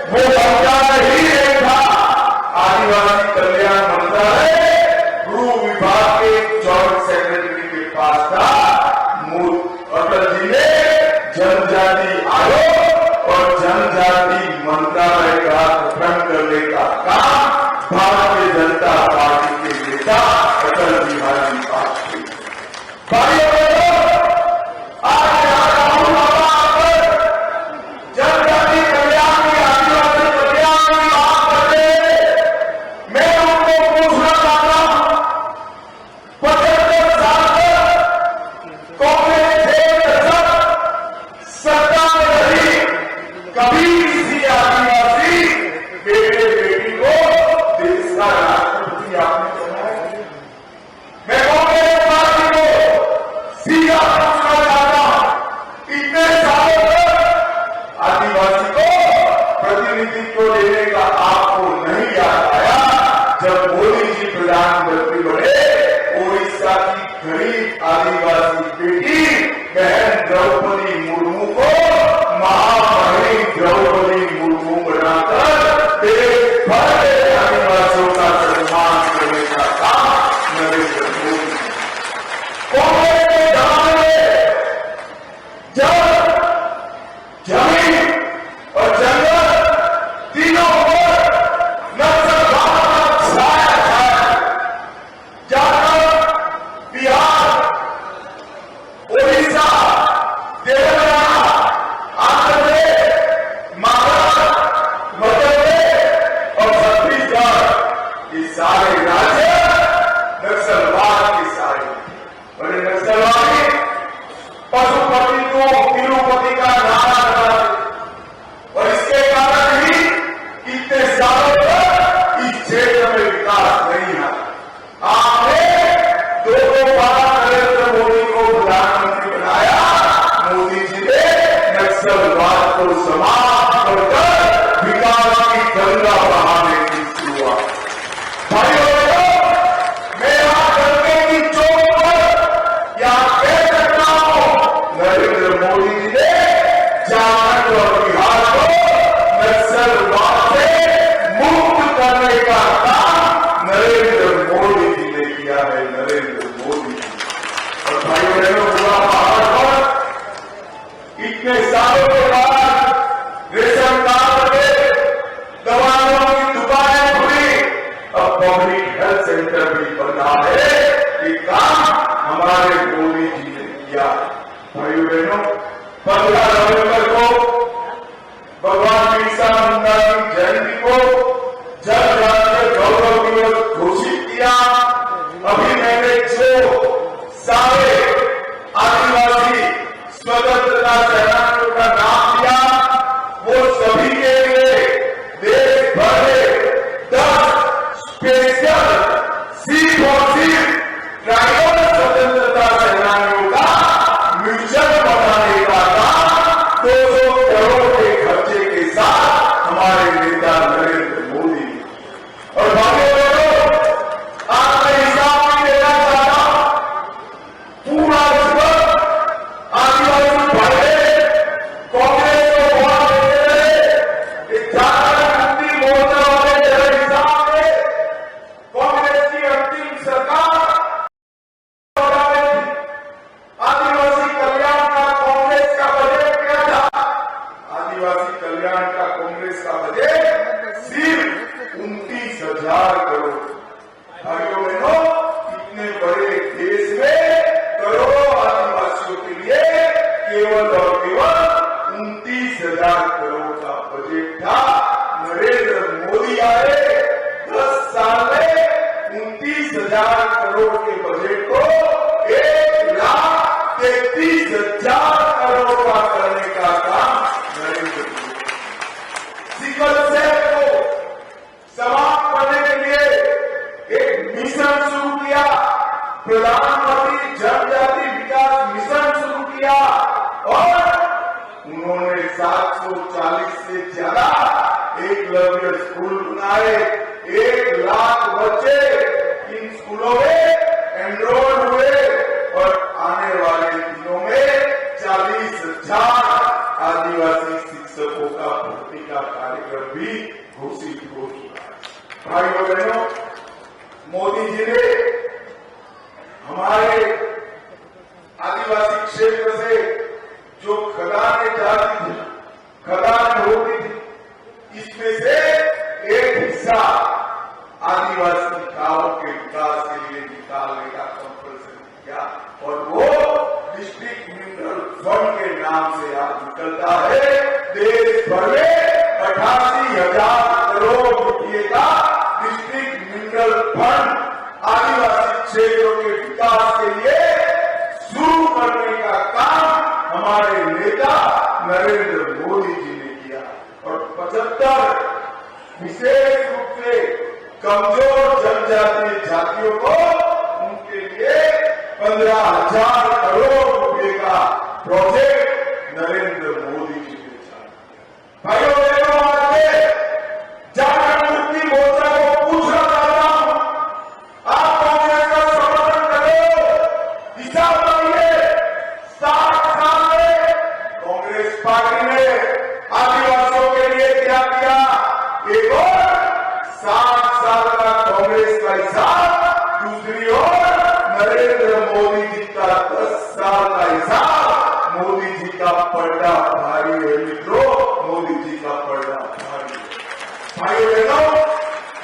वो मंत्रालय ही नहीं था, आदिवासी कल्याण मंत्रालय गृह विभाग के जॉइंट सेक्रेटरी के पास था। अटल जी ने जनजाति आयोग और जनजाति मंत्रालय का गठन करने का काम भारतीय जनता पार्टी के नेता अटल बिहारी वाजपेयी। भाइयों बहनों, आज जनजाति कल्याण की, आदिवासी कल्याण की बात करते हैं। मैं उनको पूछना चाहता हूं, 75 साल तक कांग्रेस सत्ता में रही, कभी किसी आदिवासी बेटे बेटी को देश का राष्ट्रपति आपने बनाया? मैं कांग्रेस पार्टी को सीधा पूछना चाहता हूं, इतने सालों तक आदिवासी को प्रतिनिधित्व देने का आपको नहीं याद आया? जब मोदी जी प्रधानमंत्री बने, ओडिशा की गरीब आदिवासी बेटी बहन द्रौपदी मुर्मू को महामहिम द्रौपदी मुर्मू बनाकर देश भर के आदिवासियों का सम्मान करने का काम नरेंद्र मोदी। कांग्रेस के जमाने में जब जमीन और जंगल तीनों पर नक्सलवाद का छाया था, जाकर बिहार, ओडिशा, तेलंगाना, आंध्र प्रदेश, महाराष्ट्र, मध्य प्रदेश और छत्तीसगढ़, ये सारे राज्य नक्सलवाद के सारे बड़े नक्सलवादी पशुपति को तिरुपति का नारा लगाते, और इसके कारण ही इतने सालों तक इस क्षेत्र में विकास नहीं है। आपने दो बार नरेंद्र मोदी को प्रधानमंत्री बनाया, मोदी जी ने नक्सलवाद को समाप्त कर विकास की गंगा बहाने की शुरुआत। भाइयों बहनों, मैं यहां गंगे की चौक पर यहां कह सकता हूं, नरेंद्र मोदी जी ने झारखंड और बिहार को नक्सलवाद से मुक्त करने का काम नरेंद्र मोदी जी ने किया है। नरेंद्र मोदी जी। और भाइयों बहनों, पूरा पहाड़ पर इतने सालों के बाद रेशन कार्ड में दवाइयों की दुकानें खुली, अब पब्लिक हेल्थ सेंटर भी बना है। ये काम हमारे मोदी जी ने किया। भाइयों बहनों, 15 नवंबर को भगवान बिरसा मुंडा की जयंती को जन राज्य गौरव दिवस घोषित किया। अभी मैंने जो सारे आदिवासी स्वतंत्रता सेनानियों का नाम लिया, वो सभी के लिए देश भर में 10 स्पेशल सिर्फ और सिर्फ ट्राइबल स्वतंत्रता सेनानियों का म्यूजियम बनाने का काम 200 करोड़ के खर्चे के साथ हमारे नेता नरेंद्र मोदी। और भाइयों बहनों, आज मैं हिसाब नहीं देना चाहता, पूरा जीवन आदिवासी भाई कांग्रेस को वोट देते रहे। झारखंड मुक्ति मोर्चा वाले मेरे हिसाब से कांग्रेस की अंतिम सरकार आदिवासी कल्याण का कांग्रेस का बजट क्या था? आदिवासी कल्याण का कांग्रेस का बजट सिर्फ 29,000 करोड़। भाइयों बहनों, इतने बड़े देश में करोड़ों आदिवासियों के लिए केवल और केवल 29,000 करोड़ का बजट था। नरेंद्र मोदी आए, 10 साल में 29,000 करोड़ के बजट को 1,33,000 करोड़ का करने का काम नरेंद्र मोदी। सिकल सेल को समाप्त करने के लिए एक मिशन शुरू किया, प्रधानमंत्री जनजाति विकास मिशन शुरू किया, और उन्होंने 740 से ज्यादा एकलव्य स्कूल बनाए। 1 लाख बच्चे इन स्कूलों में एनरोल हुए, और आने वाले दिनों में 40,000 आदिवासी शिक्षकों का भर्ती का कार्यक्रम भी घोषित हो चुका है। भाइयों बहनों, मोदी जी ने हमारे आदिवासी क्षेत्र से जो खदानें जाती थी, खदान होती थी, इसमें से एक हिस्सा आदिवासी गांवों के विकास के लिए निकालने का कंपल्सन किया और वो डिस्ट्रिक्ट मिनरल फंड के नाम से आज निकलता है। देश भर में 88,000 करोड़ रुपये का डिस्ट्रिक्ट मिनरल फंड आदिवासी क्षेत्रों के विकास के लिए शुरू करने का काम हमारे नेता नरेंद्र मोदी जी ने किया और 75 विशेष रूप से कमजोर जनजातीय जातियों को उनके लिए 15,000 करोड़ रुपए का प्रोजेक्ट नरेंद्र मोदी जी ने चलाया। भाइयों बहनों, आज झारखंड मुक्ति मोर्चा को पूछना चाहता हूं, आप कांग्रेस का समर्थन करो, दिशा बनाइए। 60 साल में कांग्रेस पार्टी ने आदिवासियों के लिए क्या किया, एक और 60 साल का कांग्रेस का हिसाब, दूसरी ओर नरेंद्र मोदी जी का 10 साल का हिसाब। मोदी जी का पलड़ा भारी है मित्रों, मोदी जी का पलड़ा भारी है। भाइयों बहनों,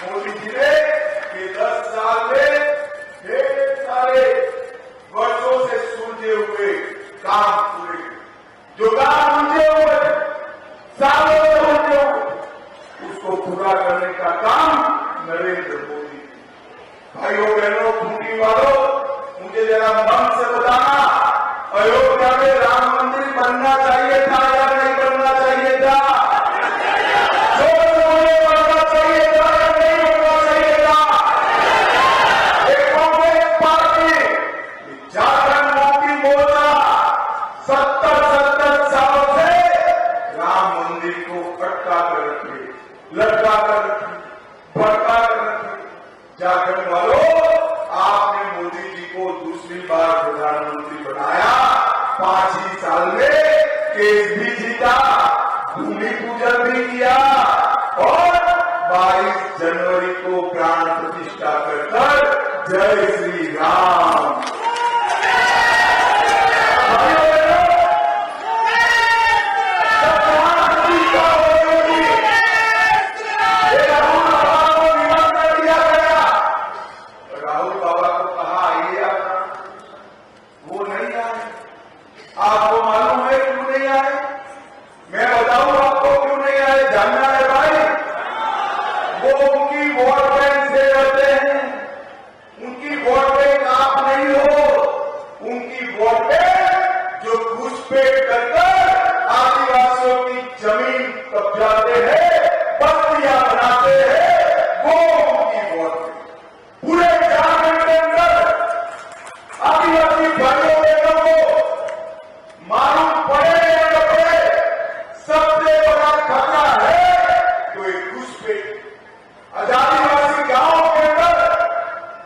मोदी जी ने ये 10 साल में ढेर सारे वर्षों से सुलझे हुए काम पूरे, जो काम उलझे हुए सालों से उलझे हुए, उसको पूरा करने का काम नरेंद्र मोदी। भाइयों बहनों, खूंटी वालों, मुझे जरा मन से बताना, अयोध्या में राम मंदिर बनना चाहिए था या नहीं बनना चाहिए था? बनना चाहिए था या नहीं बनना चाहिए था? कांग्रेस पार्टी, झारखंड मुक्ति मोर्चा 70 सालों से राम मंदिर को अटका कर रखे, लटका कर रखे, भटका कर रखे। झारखंड वालों, आपने मोदी जी को दूसरी बार प्रधानमंत्री बनाया, 5 ही साल में केस भी जीता, भूमि पूजन भी किया और 22 जनवरी को प्राण प्रतिष्ठा कर जय श्री राम। आपको मालूम है क्यों नहीं आए? मैं बताऊं आपको क्यों नहीं आए? जानना है भाई? वो उनकी वोट बैंक से रहते हैं, उनकी वोट बैंक आप नहीं हो, उनकी वोट बैंक जो घुसपैठ कर आदिवासियों की जमीन कब्जाते हैं, बस्तियां बनाते हैं, वो उनकी वोट बैंक। पूरे झारखंड के अंदर आदिवासी भाइयों बहनों को मालूम पड़े या न पड़े, सबसे बड़ा खतरा है तो एक घुसपैठ। आदिवासी गांवों के अंदर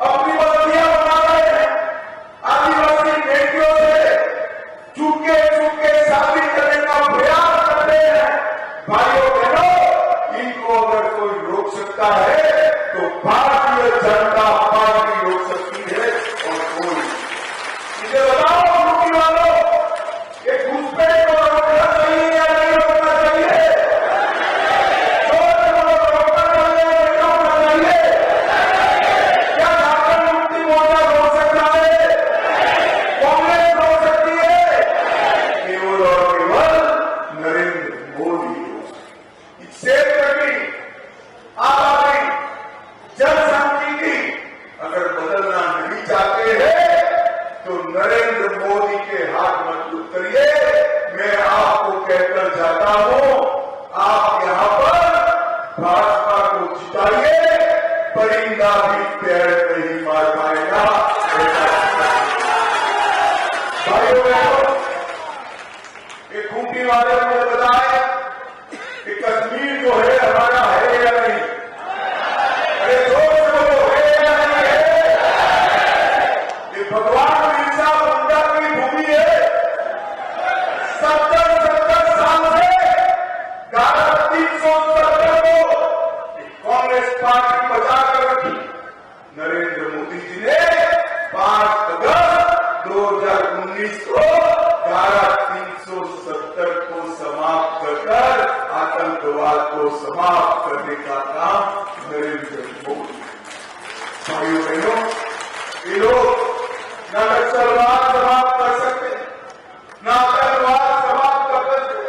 अपनी बस्तियां बना रहे हैं, आदिवासी बेटियों से चुपके चुपके शादी करने का प्रयास करते हैं। भाइयों बहनों, इनको अगर कोई रोक सकता है तो भारतीय जनता पार्टी रोक सकती है और कोई। मुझे बताओ मुक्ति वालों, घुसपैठ को रोकना चाहिए या नहीं रोकना चाहिए? रोकना चाहिए। क्या झारखंड मुक्ति मोर्चा रोक सकता है? कांग्रेस रोक सकती है? केवल और केवल नरेंद्र मोदी रोक सकते। इस क्षेत्र की आबादी, जनसांख्यिकी अगर बदलना नहीं चाहते हैं तो नरेंद्र मोदी के हाथ मजबूत करिए। मैं आपको कहकर जाता हूं, आप यहां पर भाजपा को जिताइए, परिंदा भी पैर नहीं मार पाएगा। भाइयों बहनों, एक खूंटी वाले मुझे बताए कि कश्मीर जो है हमारा है या नहीं? अरे दोस्त वो है या नहीं है? ये भगवान बिरसा मुंडा की भूमि है। 70 साल से गारंटी को समाप्त करने का काम नरेंद्र मोदी। भाइयों बहनों, ये लोग न नक्सलवाद समाप्त कर सकते, न आतंकवाद समाप्त कर सकते,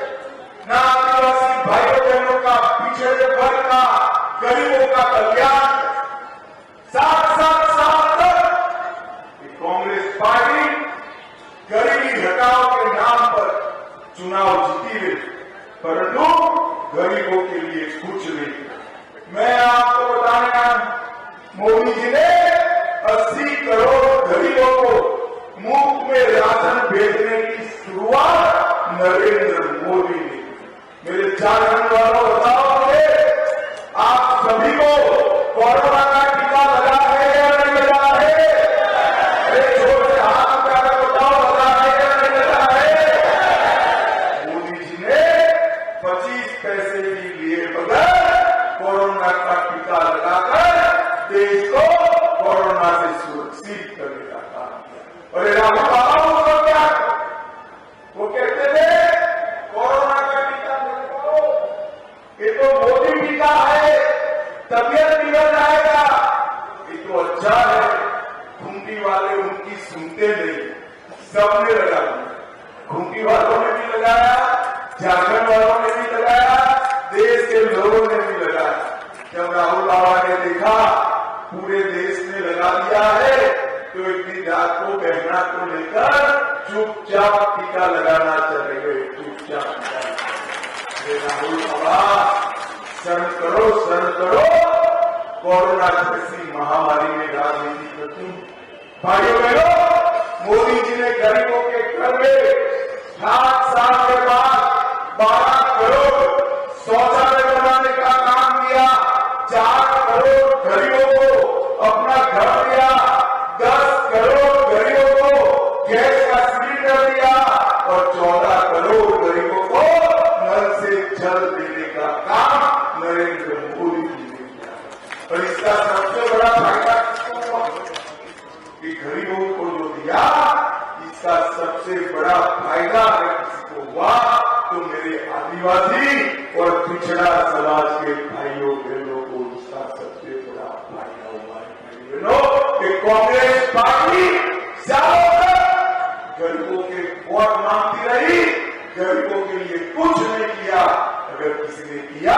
न आदिवासी भाइयों बहनों का, पिछड़े वर्ग का, गरीबों का कल्याण। साथ कांग्रेस पार्टी गरीबी हटाओ के नाम पर चुनाव जीती है, परंतु गरीबों के लिए कुछ नहीं। मैं आपको बताना, मोदी जी ने 80 करोड़ गरीबों को मुफ्त में राशन भेजने की शुरुआत नरेंद्र मोदी ने। मेरे झारखंड वालों, बताओ मुझे, आप सभी को कोरोना का टीका लगा है या नहीं लगा है? जोर से हाथ उठाकर बताओ, लगा है या नहीं लगा है? मोदी जी ने 25 पैसे भी लिए बगैर कोरोना का टीका लगाकर देश को कोरोना से सुरक्षित करने का काम किया। और राहुल बाबा उसको क्या, वो कहते थे कोरोना का टीका लगाओ, ये तो मोदी टीका है, तबियत बिगड़ जाएगा। ये तो अच्छा है, खूंटी वाले उनकी सुनते नहीं, सबने लगा दिया। खूंटी वालों ने भी लगाया, झारखंड वालों ने भी लगाया, देश के लोगों ने भी लगाया। जब राहुल बाबा ने देखा पूरे देश ने लगा दिया है, तो इतनी रात को बहना को लेकर चुपचाप टीका लगाना चले गए, चुपचाप टीका। राहुल बाबा, शर्म करो, कोरोना जैसी महामारी में राजनीति करती। भाइयों बहनों, मोदी जी ने गरीबों के घर में 7 साल के बाद 12 करोड़ शौचालय बनाने का काम किया, 4 करोड़ गरीबों को अपना घर दिया, 10 करोड़ गरीबों को गैस का सिलेंडर दिया और 14 करोड़ गरीबों को नल से जल देने का काम नरेंद्र मोदी जी ने किया। और इसका सबसे बड़ा फायदा किसको हुआ? कि गरीबों को जो दिया, इसका सबसे बड़ा फायदा अगर किसी को हुआ तो मेरे आदिवासी और पिछड़ा समाज के भाइयों बहनों को इसका सबसे बड़ा फायदा हुआ है। कि कांग्रेस पार्टी सालों तक गरीबों के वोट मांगती रही, गरीबों के लिए कुछ नहीं किया। अगर किसी ने किया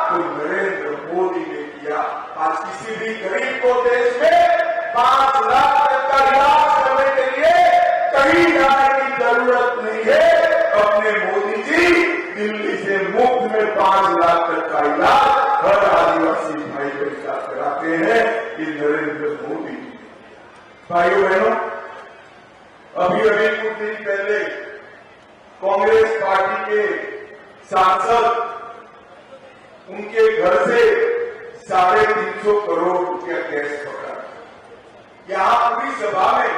तो नरेंद्र मोदी ने किया। आज किसी भी गरीब को देश में 5 लाख तक का इलाज करने के लिए कहीं जाने की जरूरत नहीं है। अपने मोदी जी दिल्ली से मुफ्त में 5 लाख तक का इलाज हर आदिवासी भाई बहन का कराते हैं, ये नरेंद्र मोदी। भाइयों बहनों, अभी कुछ दिन पहले कांग्रेस पार्टी के सांसद, उनके घर से 350 करोड़ रुपया कैश पकड़ा। यहां पूरी सभा में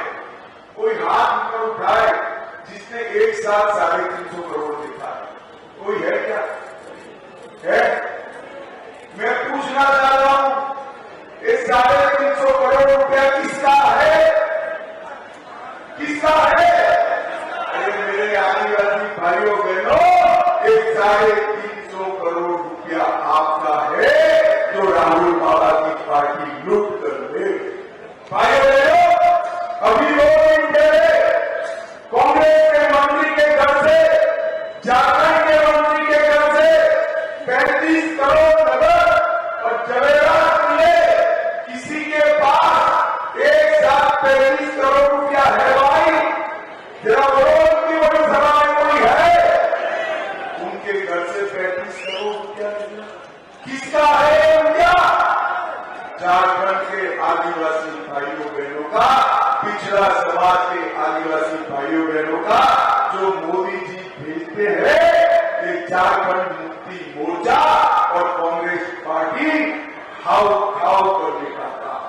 कोई हाथ ऊपर उठाए जिसने एक साथ 350 करोड़ देखा? कोई है क्या? है? मैं पूछना चाहता हूं, ये 350 करोड़ रुपया किसका है? किसका है? अरे मेरे आदिवासी भाइयों बहनों, ये 350 करोड़ रुपया आपका है जो राहुल बाबा की पार्टी लूट कर ले। भाइयों बहनों, अभी 2 दिन पहले कांग्रेस के मंत्री के घर से, झारखंड के मंत्री के घर से 35 करोड़ नगद और जवेरात मिले। किसी के पास एक साथ 35 करोड़ रुपया है? भाई जरा बोलो, की बड़ी सभा में कोई है? उनके घर से 35 करोड़ रुपया किसका है? रुपया झारखंड के आदिवासी भाइयों बहनों का, पिछड़ा समाज के आदिवासी भाइयों बहनों का, जो मोदी जी भेजते हैं। ये झारखंड मुक्ति मोर्चा और कांग्रेस पार्टी हाउ खाओ करने का काम।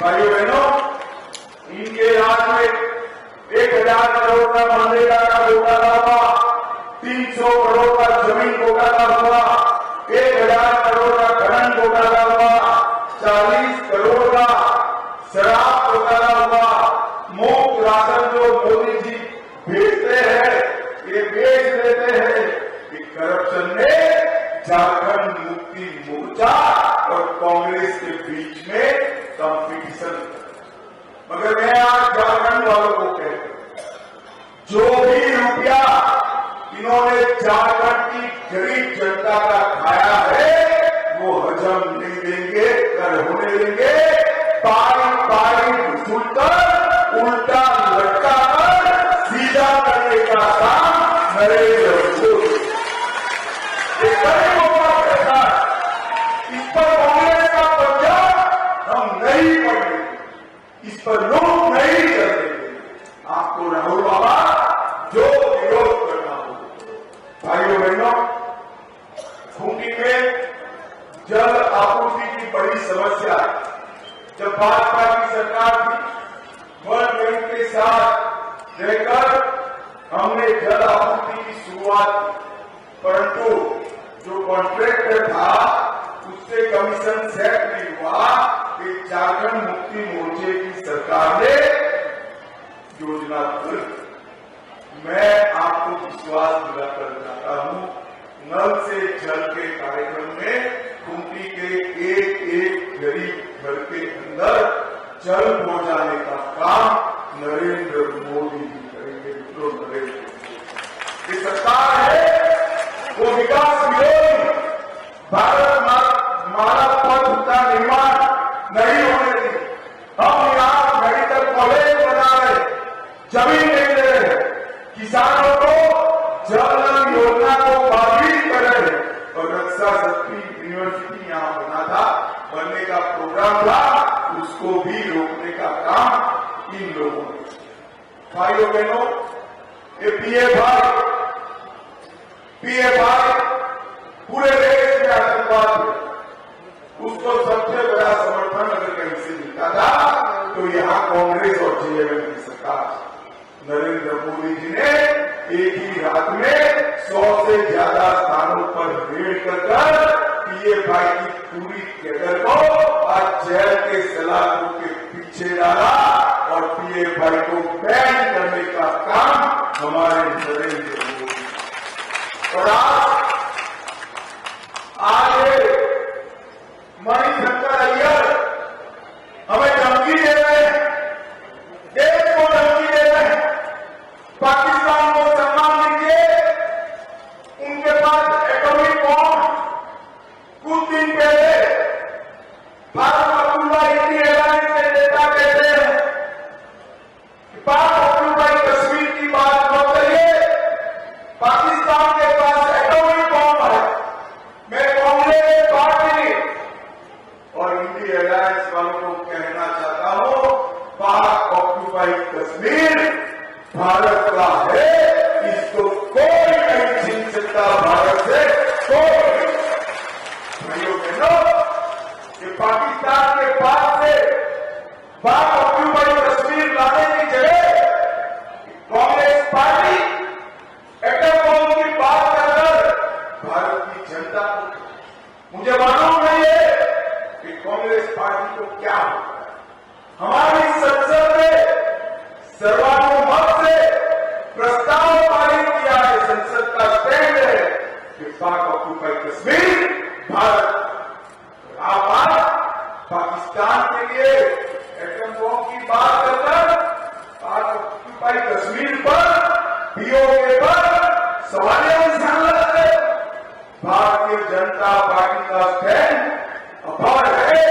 भाइयों बहनों, इनके राज में 1000 करोड़ का मनरेगा का घोटाला हुआ, 300 करोड़ का जमीन घोटाला हुआ, 1000 करोड़ का खनन घोटाला हुआ, 40 करोड़ का शराब घोटाला हुआ। मुफ्त राशन जो मोदी जी भेजते हैं, ये बेच देते हैं। ये करप्शन ने झारखंड मुक्ति मोर्चा और कांग्रेस के बीच में कंपटीशन। मगर मैं आज झारखंड वालों को कहता हूं, जो भी रुपया इन्होंने झारखंड की गरीब जनता का खाया है वो हजम नहीं देंगे, कर होने देंगे। पारी पारी वसूलकर उल्टा लटका कर सीधा करने का काम नरेंद्र मोदी। इस पर कांग्रेस का पंजा हम नहीं पड़ेंगे, इस पर लोग नहीं चलेंगे। आपको राहुल बाबा जो विरोध करना हो। भाइयों बहनों, खूंटी में जल आपूर्ति की बड़ी समस्या है। जब भाजपा की सरकार थी, वर्ल्ड बैंक के साथ रहकर हमने जल आपूर्ति की शुरुआत की, परंतु जो कॉन्ट्रैक्टर था उससे कमीशन सेट नहीं हुआ कि झारखंड मुक्ति मोर्चे की सरकार ने योजना दी। मैं आपको विश्वास दिलाकर चाहता हूं, नल से जल के कार्यक्रम में खूंटी के एक एक गरीब घर के अंदर जल पहुंचाने का काम नरेंद्र मोदी जी करेंगे। मित्रों, नरेंद्र मोदी की सरकार है वो विकास विरोधी, भारत माला पथ का निर्माण नहीं होने देंगे। हम यहाँ मेडिकल कॉलेज बना रहे, जमीन नहीं दे रहे, किसानों को जल योजना को बाधित कर रहे और रक्षा शक्ति यूनिवर्सिटी यहाँ बना था, बनने का प्रोग्राम था, उसको भी रोकने का काम इन लोगों ने। भाइयों बहनों, ये पीएफआई पूरे देश में आतंकवाद है, उसको सबसे बड़ा समर्थन अगर कहीं से मिलता था तो यहाँ कांग्रेस और जेएमएम की सरकार। नरेंद्र मोदी जी ने एक ही रात में 100 से ज्यादा स्थानों पर रेड कर पीएफआई की पूरी कैडर को आज जेल के सलाखों के पीछे डाला और पीएफआई को बैन करने का काम हमारे नरेंद्र मोदी। और आज मणिशंकर अय्यर हमें धमकी दे रहे हैं, देश को धमकी दे रहे हैं, पाकिस्तान को सम्मान दीजिए, उनके पास एटॉमिक बॉम्ब। कुछ दिन पहले भारत अब्दुल्ला इंडी एयरलाइंस के नेता कहते हैं कि पाक अब्दुल्ला कश्मीर की बात मत करिए, पाकिस्तान के पास एटॉमिक बॉम्ब है। मैं कांग्रेस पार्टी और इंडी एयरलाइंस वालों को कहना चाहता हूं, पाक ऑक्यूपाइड कश्मीर भारत का है, इसको कोई नहीं छीन सकता भारत से, कोई। भाइयों बहनों, ये पाकिस्तान के पास से पाक ऑक्यूपाइड कश्मीर लाने की जगह कांग्रेस पार्टी एटम बॉम्ब की बात कर भारत की जनता को, मुझे मालूम नहीं है कि कांग्रेस पार्टी को क्या होता है। हमारी संसद ने सर्वानुमत से प्रस्ताव पारित किया है, संसद का स्टैंड है कि पाक ऑक्यूपाइड कश्मीर भारत। आप आज पाकिस्तान के लिए एटम बॉम्ब की बात कर पाक ऑक्यूपाइड कश्मीर पर, पीओके पर सवालिया निशान लगाते। भारतीय जनता पार्टी का स्टैंड अपार है,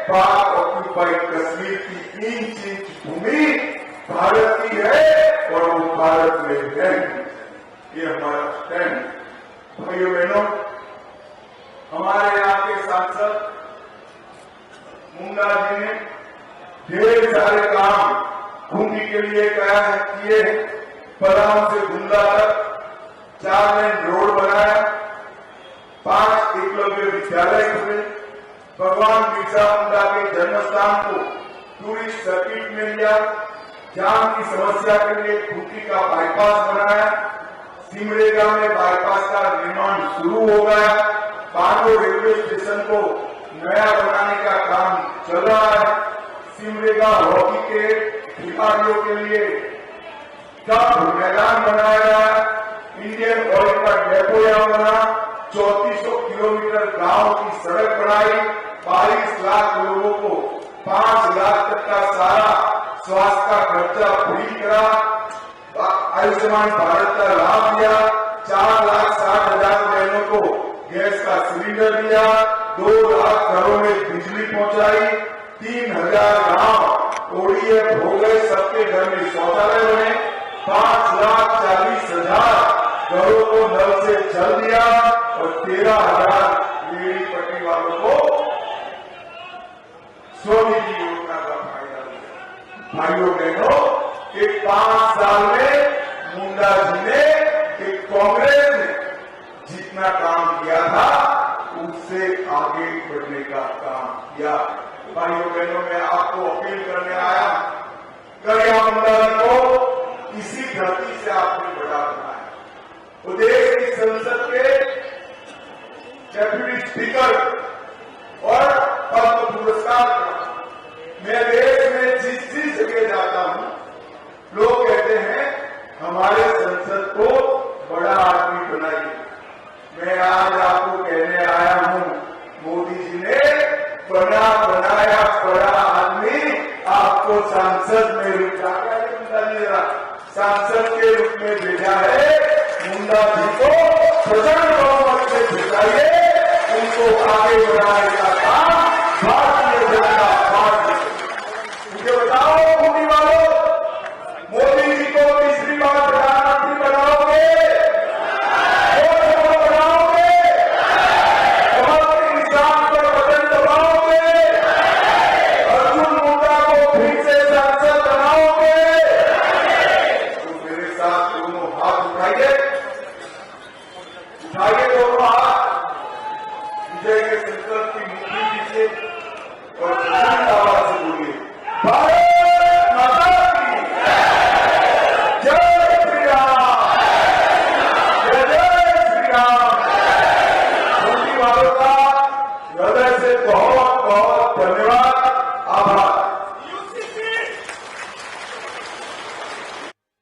पाक ऑक्यूपाइड कश्मीर की 3 इंच भूमि भारत की है और वो भारत में रहेगी, ये हमारा स्टैंड। भाइयों बहनों, हमारे यहाँ के सांसद मुंडा जी ने ढेर सारे काम खूंटी के लिए किए, पलामू से गुंडा तक 4 लेन रोड बनाया, 5 एकलव्य विद्यालय खुले, भगवान बिरसा मुंडा के जन्मस्थान को टूरिस्ट सर्किट में लिया, जाम की समस्या के लिए खूंटी का बाईपास बनाया, सिमडेगा में बाईपास का निर्माण शुरू हो गया, पांडो रेलवे स्टेशन को नया बनाने का काम चल रहा है, सिमडेगा हॉकी के खिलाड़ियों के लिए मैदान बनाया गया, इंडियन ऑयल का डेपो यहाँ बना, 3400 किलोमीटर गांव की सड़क बनाई, 22 लाख लोगों को 5 लाख तक का सारा स्वास्थ्य का खर्चा फ्री करा, आयुष्मान भारत का लाभ दिया, 4,60,000 बहनों को गैस का सिलेंडर दिया, 2 लाख घरों में बिजली पहुंचाई, 3,000 गांव ओडीएफ हो गए, सबके घर में शौचालय बने, 5,40,000 घरों को नल से जल दिया और 13,000 बीड़ी पट्टी वालों को स्वनिधि योजना का फायदा दिया। भाइयों बहनों, कि 5 साल में मुंडा जी ने, कि कांग्रेस ने जितना काम किया था उससे आगे बढ़ने का काम किया। भाइयों बहनों, मैं आपको अपील करने आया, करिया मुंडा जी को इसी धरती से आपने बड़ा बनाया। वो देश की संसद के डेप्यूटी स्पीकर और पद्म पुरस्कार, मैं देश में जिस जगह जाता हूं, लोग कहते हैं हमारे संसद को बड़ा आदमी बनाइए। मैं आज आपको कहने आया हूं, मोदी जी ने बनाया बड़ा आदमी आपको सांसद में सांसद के रूप में भेजा है। मुंडा जी को प्रचंड बहुमत से जिताइए, उनको आगे बढ़ाएगा।